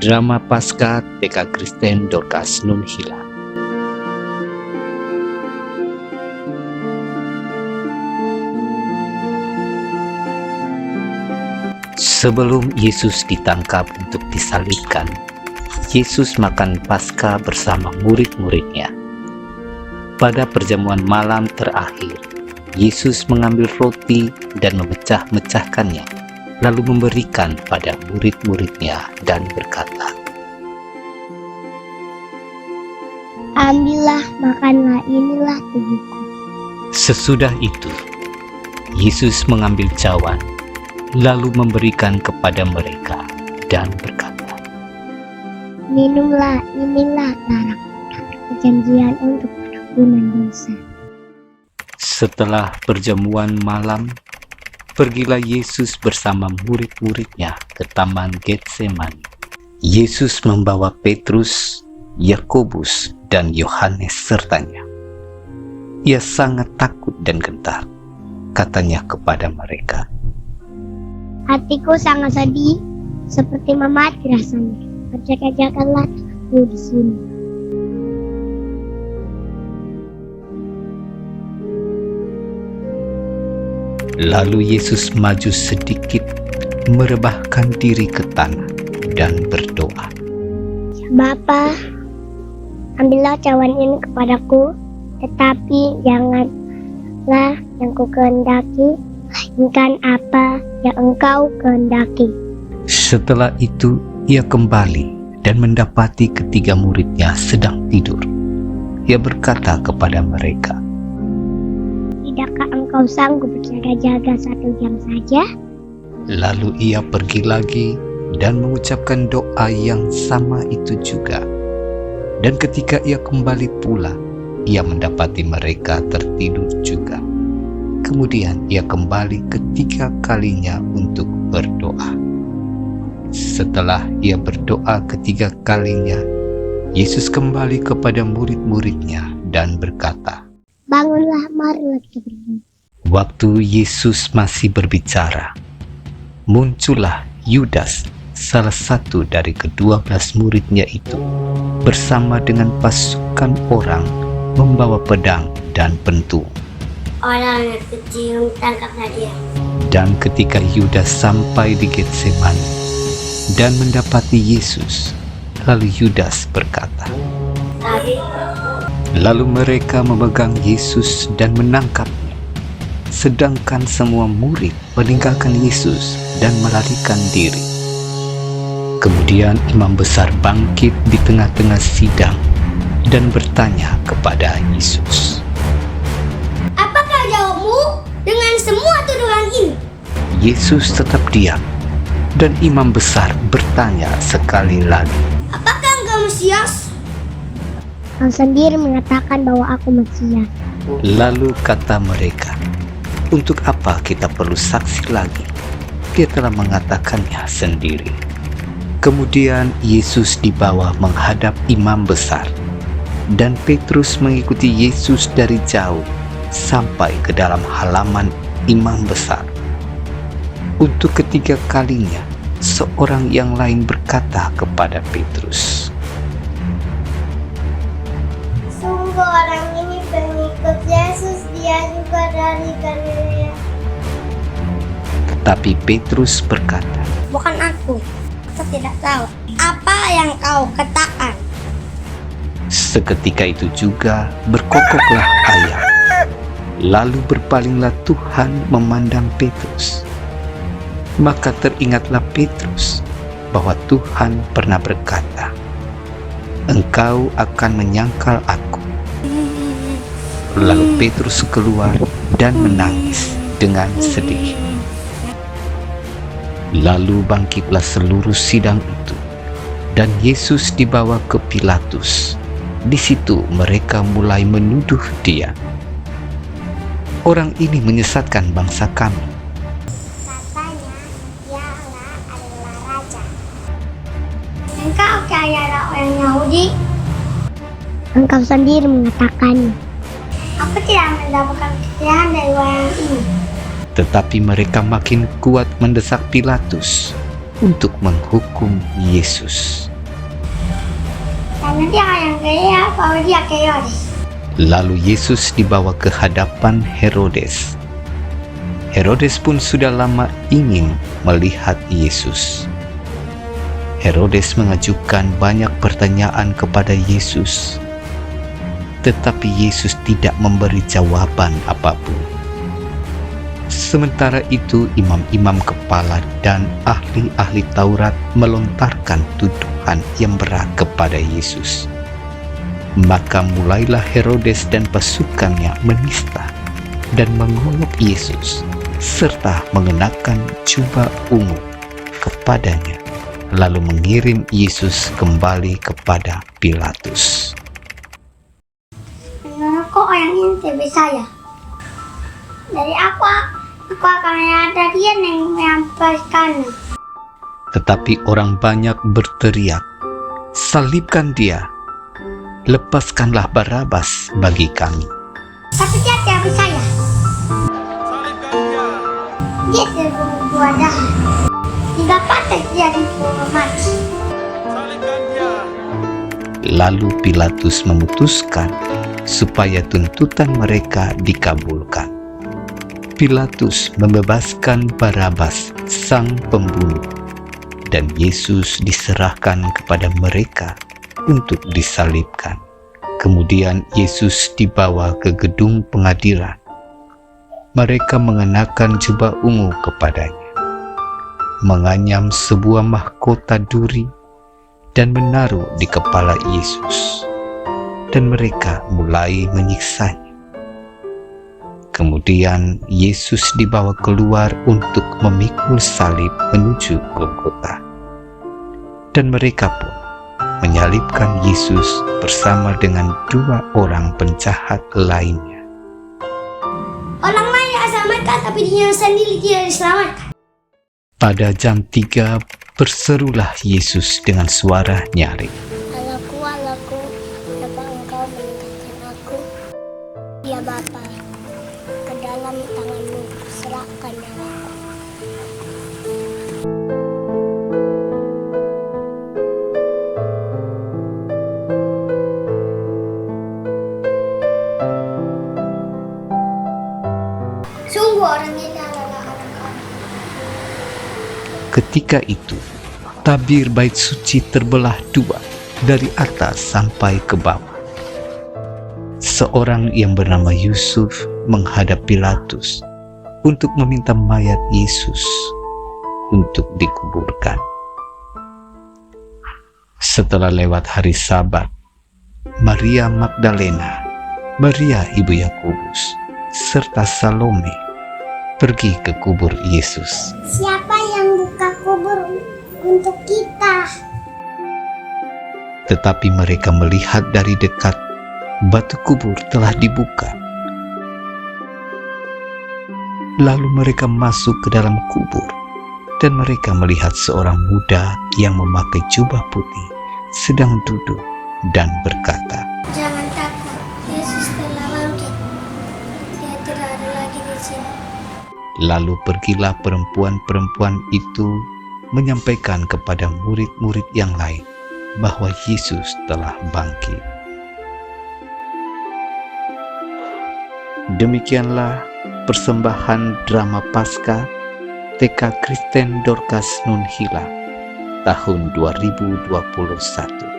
Drama Paskah TK Kristen Dorcas Nunhila. Sebelum Yesus ditangkap untuk disalibkan, Yesus makan Paskah bersama murid-muridnya. Pada perjamuan malam terakhir, Yesus mengambil roti dan memecah-mecahkannya, lalu memberikan pada murid-muridnya dan berkata, "Ambillah, makanlah, inilah tubuhku." Sesudah itu, Yesus mengambil cawan, lalu memberikan kepada mereka dan berkata, "Minumlah, inilah darah perjanjian untuk pengampunan dosa." Setelah perjamuan malam, pergilah Yesus bersama murid-muridnya ke Taman Getsemani. Yesus membawa Petrus, Yakobus, dan Yohanes sertanya. Ia sangat takut dan gentar. Katanya kepada mereka, "Hatiku sangat sedih, seperti memati rasanya. Berjaga-jagalah aku di sini." Lalu Yesus maju sedikit, merebahkan diri ke tanah dan berdoa, "Bapa, ambillah cawan ini kepadaku, tetapi janganlah yang ku kehendaki, melainkan apa yang Engkau kehendaki." Setelah itu ia kembali dan mendapati ketiga muridnya sedang tidur. Ia berkata kepada mereka, "Tidakkah engkau sanggup berjaga-jaga 1 jam saja?" Lalu ia pergi lagi dan mengucapkan doa yang sama itu juga. Dan ketika ia kembali pula, ia mendapati mereka tertidur juga. Kemudian ia kembali ketiga kalinya untuk berdoa. Setelah ia berdoa ketiga kalinya, Yesus kembali kepada murid-muridnya dan berkata, "Bangunlah, marilah kita pergi." Waktu Yesus masih berbicara, muncullah Yudas, salah satu dari ke-12 muridnya itu, bersama dengan pasukan orang membawa pedang dan pentung. Orang yang kecil tangkaplah dia. Dan ketika Yudas sampai di Getsemani dan mendapati Yesus, lalu Yudas berkata, lalu mereka memegang Yesus dan menangkapnya, sedangkan semua murid meninggalkan Yesus dan melarikan diri. Kemudian imam besar bangkit di tengah-tengah sidang dan bertanya kepada Yesus, "Apakah jawabmu dengan semua tuduhan ini?" Yesus tetap diam, dan imam besar bertanya sekali lagi, "Apakah engkau Mesias?" "Kau sendiri mengatakan bahwa aku Mesias." Lalu kata mereka, "Untuk apa kita perlu saksi lagi? Dia telah mengatakannya sendiri." Kemudian Yesus dibawa menghadap imam besar, dan Petrus mengikuti Yesus dari jauh sampai ke dalam halaman imam besar. Untuk ketiga kalinya, seorang yang lain berkata kepada Petrus, "Sungguh orang ini pengikut Yesus, dia juga dari Galilea." Tetapi Petrus berkata, "Bukan aku tidak tahu apa yang kau katakan." Seketika itu juga berkokoklah ayam. Lalu berpalinglah Tuhan memandang Petrus. Maka teringatlah Petrus bahwa Tuhan pernah berkata, "Engkau akan menyangkal aku." Lalu Petrus keluar dan menangis dengan sedih. Lalu bangkitlah seluruh sidang itu, dan Yesus dibawa ke Pilatus. Di situ mereka mulai menuduh dia, "Orang ini menyesatkan bangsa kami." Katanya, dialah adalah raja. "Engkau adalah orang Yahudi?" "Engkau sendiri mengatakannya." "Aku tidak mendapatkan kesaksian dari orang ini." Tetapi mereka makin kuat mendesak Pilatus untuk menghukum Yesus. Karena dia yang kaya, kalau dia kaya deh. Lalu Yesus dibawa ke hadapan Herodes. Herodes pun sudah lama ingin melihat Yesus. Herodes mengajukan banyak pertanyaan kepada Yesus, tetapi Yesus tidak memberi jawaban apapun. Sementara itu, imam-imam kepala dan ahli-ahli Taurat melontarkan tuduhan yang berat kepada Yesus. Maka mulailah Herodes dan pasukannya menista dan mengolok Yesus, serta mengenakan jubah ungu kepadanya, lalu mengirim Yesus kembali kepada Pilatus. Kok yang ini tidak saya? Dari aku akan ada dia yang menyampaikan. Tetapi orang banyak berteriak, "Salibkan dia! Lepaskanlah Barabas bagi kami." Tapi dia tidak percaya. Dia terbunuh jahat. Tidak patut dia dihukum mati. Lalu Pilatus memutuskan supaya tuntutan mereka dikabulkan. Pilatus membebaskan Barabas, sang pembunuh, dan Yesus diserahkan kepada mereka untuk disalibkan. Kemudian Yesus dibawa ke gedung pengadilan. Mereka mengenakan jubah ungu kepadanya, menganyam sebuah mahkota duri, dan menaruh di kepala Yesus, dan mereka mulai menyiksanya. Kemudian Yesus dibawa keluar untuk memikul salib menuju Golgota, dan mereka pun menyalibkan Yesus bersama dengan 2 orang penjahat lainnya. Orang lain diselamatkan, tapi dia sendiri tidak diselamatkan. Pada jam 3 berserulah Yesus dengan suara nyaring, Allahku, kenapa engkau meninggalkan aku? Ya Bapa, ke dalam tanganmu kuserahkan nyawaku. Sungguh orang ini adalah anak Allah. Ketika itu, tabir bait suci terbelah 2 dari atas sampai ke bawah. Seorang yang bernama Yusuf menghadap Pilatus untuk meminta mayat Yesus untuk dikuburkan. Setelah lewat hari Sabat, Maria Magdalena, Maria ibu Yakobus, serta Salome pergi ke kubur Yesus. Siapa yang buka kubur untuk kita? Tetapi mereka melihat dari dekat batu kubur telah dibuka. Lalu mereka masuk ke dalam kubur, dan mereka melihat seorang muda yang memakai jubah putih sedang duduk dan berkata, Jangan takut, Yesus telah bangkit. Dia tidak ada lagi di sini. Lalu pergilah perempuan-perempuan itu menyampaikan kepada murid-murid yang lain bahwa Yesus telah bangkit. Demikianlah persembahan drama Paskah TK Kristen Dorcas Nunhila tahun 2021.